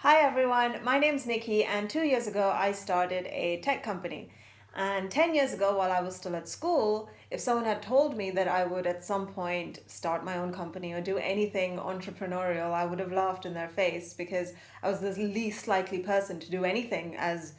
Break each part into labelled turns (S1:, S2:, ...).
S1: Hi everyone, my name's Nikki, and 2 years ago I started a tech company. And 10 years ago, while I was still at school, if someone had told me that I would at some point start my own company or do anything entrepreneurial, I would have laughed in their face because I was the least likely person to do anything as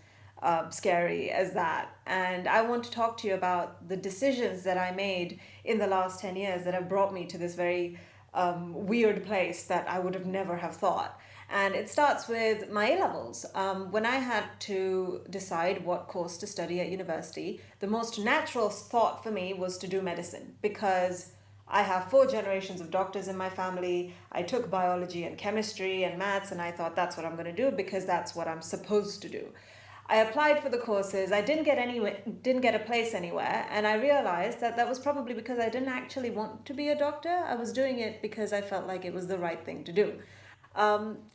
S1: scary as that. And I want to talk to you about the decisions that I made in the last 10 years that have brought me to this very weird place that I would have never have thought. And it starts with my A levels. When I had to decide what course to study at university, the most natural thought for me was to do medicine because I have 4 generations of doctors in my family. I took biology and chemistry and maths, and I thought that's what I'm going to do because that's what I'm supposed to do. I applied for the courses. I didn't get a place anywhere, and I realized that that was probably because I didn't actually want to be a doctor. I was doing it because I felt like it was the right thing to do.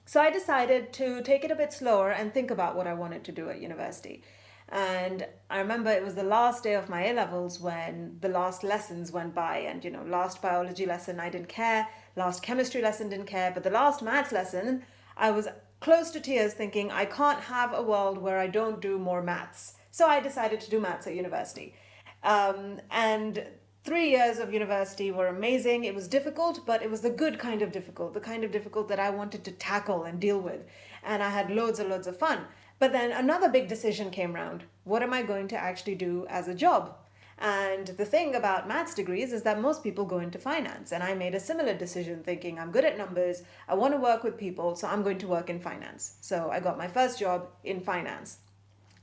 S1: So I decided to take it a bit slower and think about what I wanted to do at university. And I remember it was the last day of my A levels when the last lessons went by, and last biology lesson I didn't care, last chemistry lesson didn't care, but the last maths lesson I was close to tears thinking I can't have a world where I don't do more maths. So I decided to do maths at university. And 3 years of university were amazing. It was difficult, but it was the good kind of difficult, the kind of difficult that I wanted to tackle and deal with. And I had loads and loads of fun. But then another big decision came round. What am I going to actually do as a job? And the thing about maths degrees is that most people go into finance. And I made a similar decision thinking I'm good at numbers, I want to work with people, so I'm going to work in finance. So I got my first job in finance.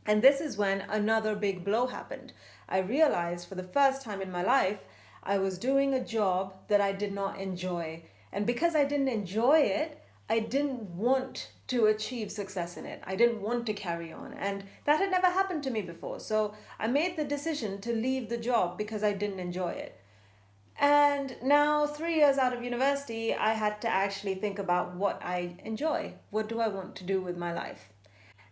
S1: And this is when another big blow happened. I realized for the first time in my life, I was doing a job that I did not enjoy. And because I didn't enjoy it, I didn't want to achieve success in it. I didn't want to carry on. And that had never happened to me before. So I made the decision to leave the job because I didn't enjoy it. And now, 3 years out of university, I had to actually think about what I enjoy. What do I want to do with my life?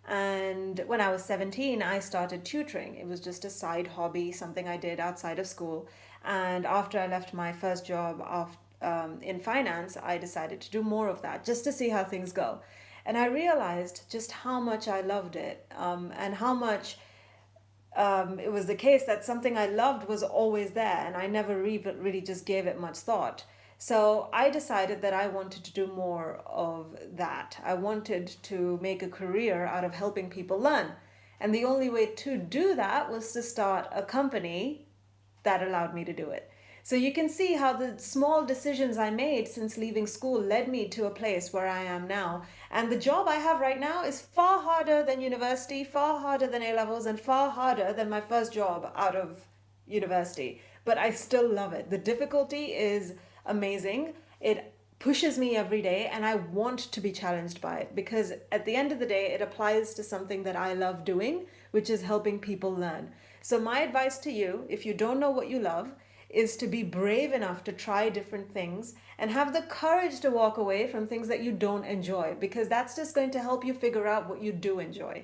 S1: And when I was 17, I started tutoring. It was just a side hobby, something I did outside of school. And after I left my first job in finance, I decided to do more of that just to see how things go. And I realized just how much I loved it, and how much it was the case that something I loved was always there, and I never really just gave it much thought. So I decided that I wanted to do more of that. I wanted to make a career out of helping people learn. And the only way to do that was to start a company that allowed me to do it. So you can see how the small decisions I made since leaving school led me to a place where I am now. And the job I have right now is far harder than university, far harder than A levels, and far harder than my first job out of university. But I still love it. The difficulty is amazing. It pushes me every day, and I want to be challenged by it because at the end of the day, it applies to something that I love doing, which is helping people learn. So my advice to you, if you don't know what you love, is to be brave enough to try different things and have the courage to walk away from things that you don't enjoy, because that's just going to help you figure out what you do enjoy.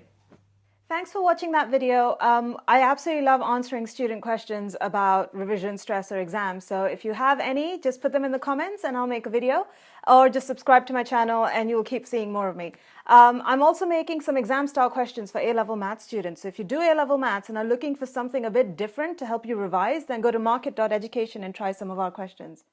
S1: Thanks for watching that video. I absolutely love answering student questions about revision, stress, or exams. So if you have any, just put them in the comments and I'll make a video, or just subscribe to my channel and you'll keep seeing more of me. I'm also making some exam style questions for A-level maths students. So if you do A-level maths and are looking for something a bit different to help you revise, then go to market.education and try some of our questions.